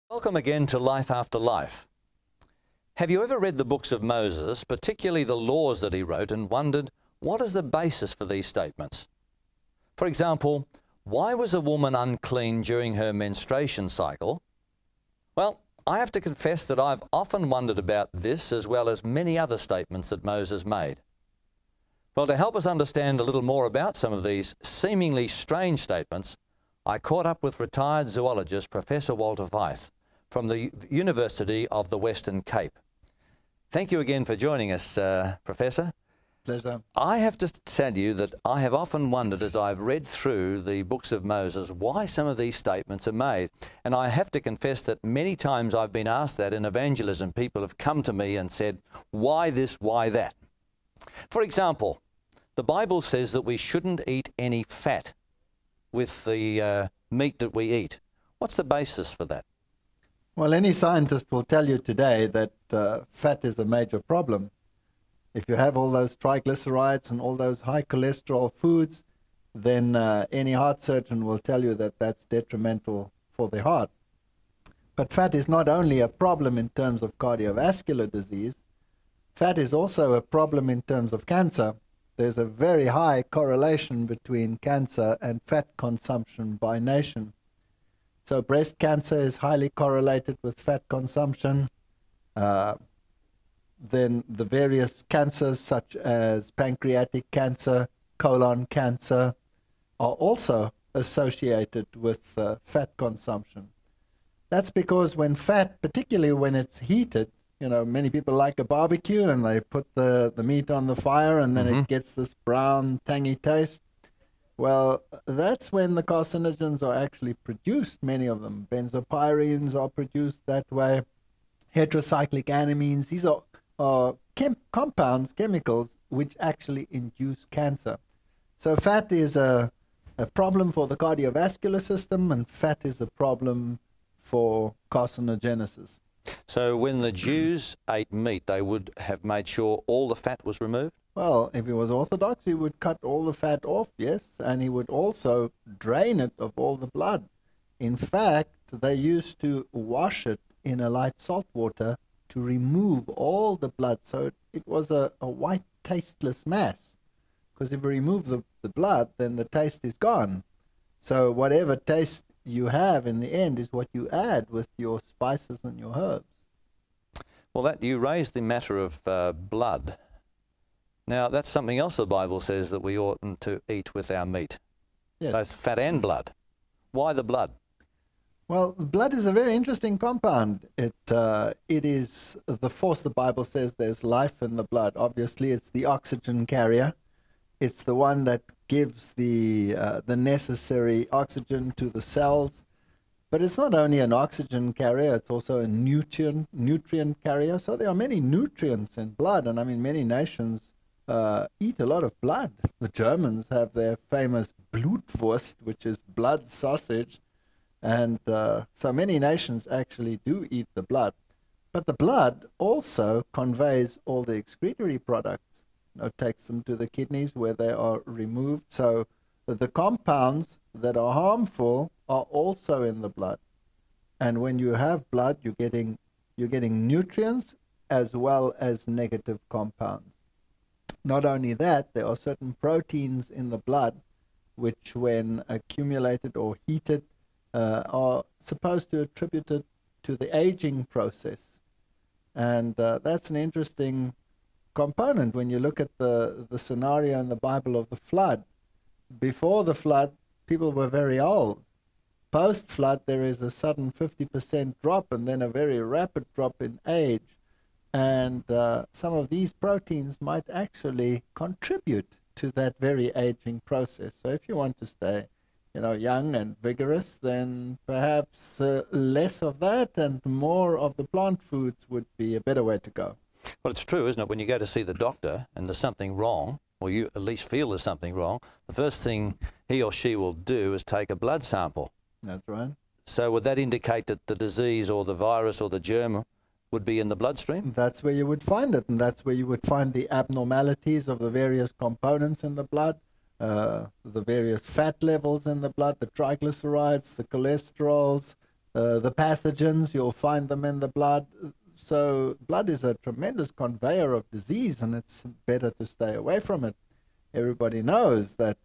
Welcome again to Life After Life. Have you ever read the books of Moses, particularly the laws that he wrote, and wondered, what is the basis for these statements? For example, why was a woman unclean during her menstruation cycle? Well, I have to confess that I've often wondered about this as well as many other statements that Moses made. Well, to help us understand a little more about some of these seemingly strange statements, I caught up with retired zoologist Professor Walter Veith from the University of the Western Cape. Thank you again for joining us, Professor. Pleasure. I have to tell you that I have often wondered as I've read through the books of Moses why some of these statements are made. And I have to confess that many times I've been asked that in evangelism. People have come to me and said, why this, why that? For example, the Bible says that we shouldn't eat any fat with the meat that we eat. What's the basis for that? Well, any scientist will tell you today that fat is a major problem. If you have all those triglycerides and all those high cholesterol foods, then any heart surgeon will tell you that that's detrimental for the heart. But fat is not only a problem in terms of cardiovascular disease, fat is also a problem in terms of cancer. There's a very high correlation between cancer and fat consumption by nation. So breast cancer is highly correlated with fat consumption. Then the various cancers such as pancreatic cancer, colon cancer are also associated with fat consumption. That's because when fat, particularly when it's heated, you know, many people like a barbecue and they put the meat on the fire and then it gets this brown, tangy taste. Well, that's when the carcinogens are actually produced, many of them. Benzopyrenes are produced that way. Heterocyclic amines, these are compounds, chemicals, which actually induce cancer. So fat is a problem for the cardiovascular system, and fat is a problem for carcinogenesis. So when the Jews ate meat, they would have made sure all the fat was removed? Well, if he was Orthodox, he would cut all the fat off, yes, and he would also drain it of all the blood. In fact, they used to wash it in a light salt water to remove all the blood, so it was a white, tasteless mass. Because if you remove the blood, then the taste is gone. So whatever taste you have in the end is what you add with your spices and your herbs. Well, you raised the matter of blood. Now, that's something else the Bible says that we oughtn't to eat with our meat. Yes. Both fat and blood. Why the blood? Well, blood is a very interesting compound. It is the force. The Bible says there's life in the blood. Obviously, it's the oxygen carrier. It's the one that gives the necessary oxygen to the cells. But it's not only an oxygen carrier, it's also a nutrient carrier. So there are many nutrients in blood, and I mean many nations eat a lot of blood. The Germans have their famous Blutwurst, which is blood sausage. And so many nations actually do eat the blood. But the blood also conveys all the excretory products. It takes them to the kidneys where they are removed. So the compounds that are harmful are also in the blood. And when you have blood, you're getting nutrients as well as negative compounds. Not only that, there are certain proteins in the blood which, when accumulated or heated, are supposed to attribute it to the aging process. And that's an interesting component when you look at the scenario in the Bible of the flood. Before the flood, people were very old. Post-flood, there is a sudden 50% drop and then a very rapid drop in age. And some of these proteins might actually contribute to that very aging process. So if you want to stay, you know, young and vigorous, then perhaps less of that and more of the plant foods would be a better way to go. Well, it's true, isn't it? When you go to see the doctor and there's something wrong, or you at least feel there's something wrong, the first thing he or she will do is take a blood sample. That's right. So would that indicate that the disease or the virus or the germ would be in the bloodstream? That's where you would find it, and that's where you would find the abnormalities of the various components in the blood, the various fat levels in the blood, the triglycerides, the cholesterols, The pathogens, you'll find them in the blood. So blood is a tremendous conveyor of disease, and it's better to stay away from it. Everybody knows that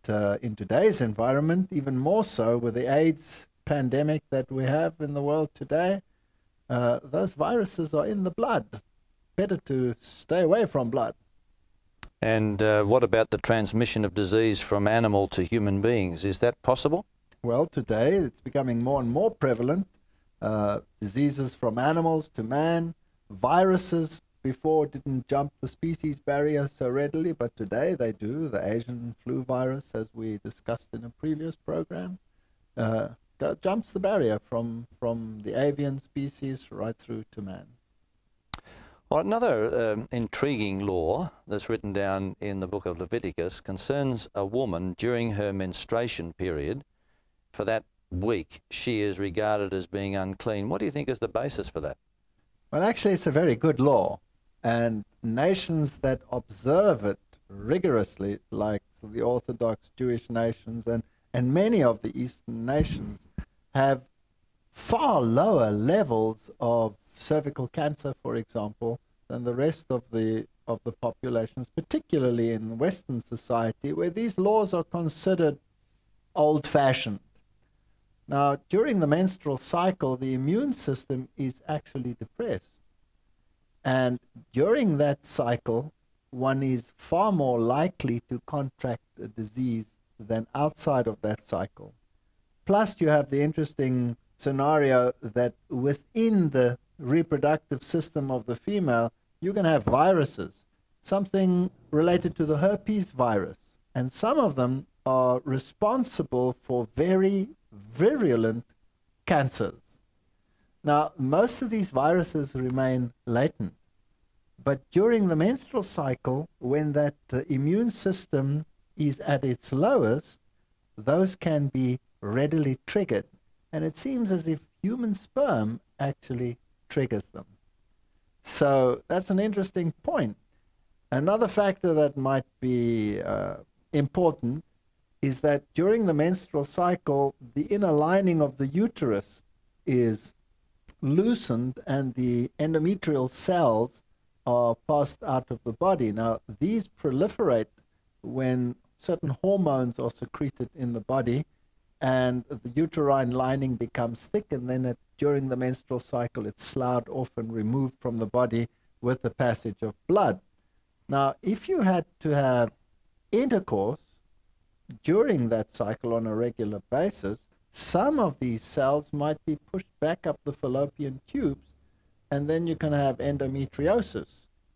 in today's environment, even more so with the AIDS pandemic that we have in the world today, those viruses are in the blood. Better to stay away from blood. And what about the transmission of disease from animal to human beings? Is that possible? Well, today it's becoming more and more prevalent. Diseases from animals to man, viruses before didn't jump the species barrier so readily, but today they do. The Asian flu virus, as we discussed in a previous program, jumps the barrier from the avian species right through to man. Well, another intriguing law that's written down in the book of Leviticus concerns a woman during her menstruation period. For that week, she is regarded as being unclean. What do you think is the basis for that? Well, actually, it's a very good law. And nations that observe it rigorously, like the Orthodox Jewish nations and many of the Eastern nations, have far lower levels of cervical cancer, for example, than the rest of the populations, particularly in Western society, where these laws are considered old-fashioned. Now, during the menstrual cycle, the immune system is actually depressed. And during that cycle, one is far more likely to contract a disease than outside of that cycle. Plus, you have the interesting scenario that within the reproductive system of the female, you can have viruses, something related to the herpes virus. And some of them are responsible for very virulent cancers. Now, most of these viruses remain latent, but during the menstrual cycle, when that immune system is at its lowest, those can be readily triggered. And it seems as if human sperm actually triggers them. So that's an interesting point. Another factor that might be important is that during the menstrual cycle, the inner lining of the uterus is loosened and the endometrial cells are passed out of the body. Now, these proliferate when certain hormones are secreted in the body, and the uterine lining becomes thick, and then during the menstrual cycle, it's sloughed off and removed from the body with the passage of blood. Now, if you had to have intercourse during that cycle on a regular basis, some of these cells might be pushed back up the fallopian tubes, and then you can have endometriosis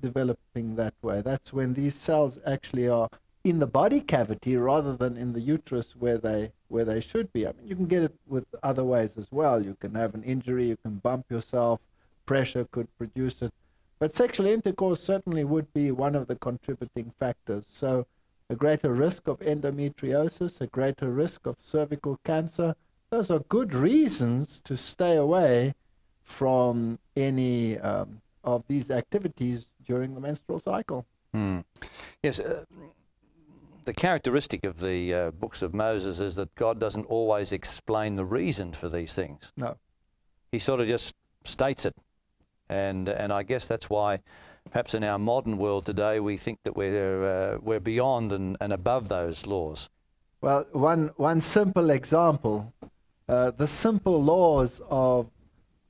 developing that way. That's when these cells actually are in the body cavity rather than in the uterus where they should be. I mean, you can get it with other ways as well. You can have an injury, you can bump yourself, pressure could produce it. But sexual intercourse certainly would be one of the contributing factors. So a greater risk of endometriosis, a greater risk of cervical cancer, those are good reasons to stay away from any of these activities during the menstrual cycle. Yes, the characteristic of the books of Moses is that God doesn't always explain the reason for these things. No. He sort of just states it. And I guess that's why perhaps in our modern world today we think that we're beyond and above those laws. Well, one simple example, the simple laws of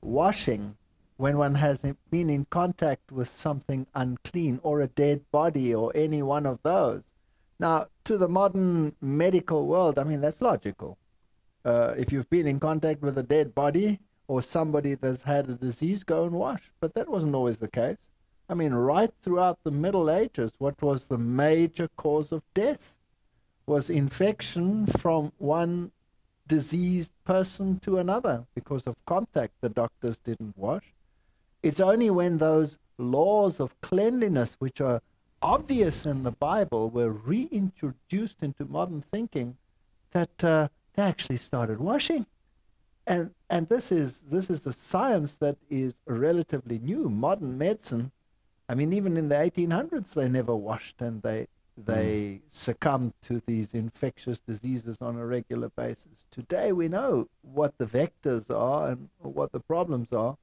washing when one has been in contact with something unclean or a dead body or any one of those. Now, to the modern medical world, I mean, that's logical. If you've been in contact with a dead body or somebody that's had a disease, go and wash. But that wasn't always the case. I mean, right throughout the Middle Ages, what was the major cause of death was infection from one diseased person to another because of contact. The doctors didn't wash. It's only when those laws of cleanliness, which are obvious in the Bible, were reintroduced into modern thinking that they actually started washing. And this is the science that is relatively new. Modern medicine, I mean, even in the 1800s, they never washed, and they they succumb to these infectious diseases on a regular basis. Today we know what the vectors are and what the problems are,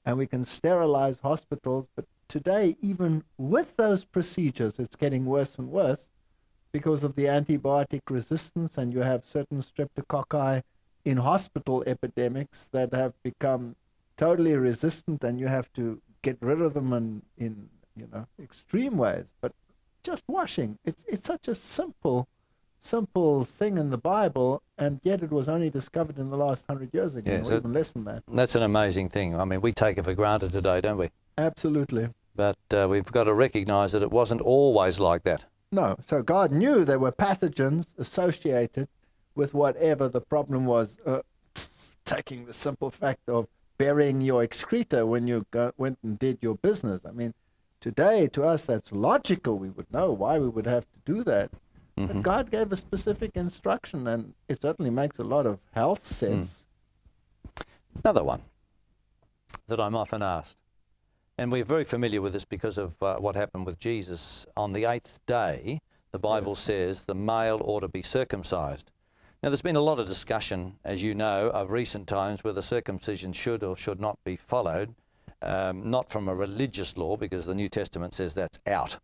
and we can sterilize hospitals, but today, even with those procedures, it's getting worse and worse because of the antibiotic resistance, and you have certain streptococci in hospital epidemics that have become totally resistant, and you have to get rid of them in extreme ways. But just washing, it's such a simple thing in the Bible, and yet it was only discovered in the last 100 years ago, or even less than that. That's an amazing thing. I mean, we take it for granted today, don't we? Absolutely. But we've got to recognize that it wasn't always like that. No. So God knew there were pathogens associated with whatever the problem was. Taking the simple fact of burying your excreta when you went and did your business. I mean, today, to us, that's logical. We would know why we would have to do that. But God gave a specific instruction, and it certainly makes a lot of health sense. Another one that I'm often asked, and we're very familiar with this because of what happened with Jesus. On the 8th day, the Bible says the male ought to be circumcised. Now, there's been a lot of discussion, as you know, of recent times whether circumcision should or should not be followed, not from a religious law, because the New Testament says that's out,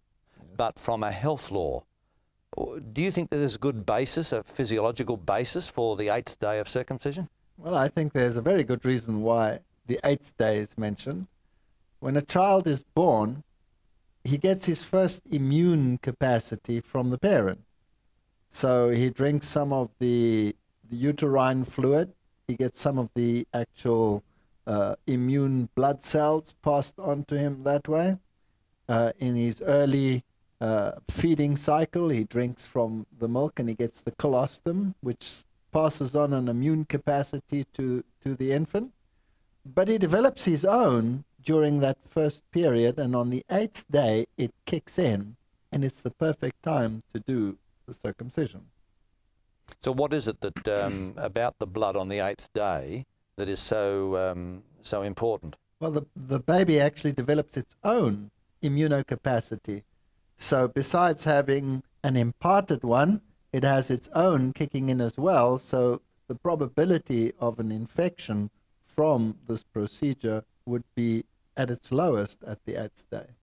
but from a health law. Do you think that there's a good basis, a physiological basis for the 8th day of circumcision? Well, I think there's a very good reason why the 8th day is mentioned. When a child is born, he gets his first immune capacity from the parent. So he drinks some of the uterine fluid. He gets some of the actual immune blood cells passed on to him that way. In his early feeding cycle, he drinks from the milk, and he gets the colostrum, which passes on an immune capacity to the infant. But he develops his own during that first period, and on the 8th day it kicks in, and it's the perfect time to do the circumcision. So what is it that about the blood on the 8th day that is so important? Well, the baby actually develops its own immunocapacity. So besides having an imparted one, it has its own kicking in as well. So the probability of an infection from this procedure would be at its lowest at the 8th day.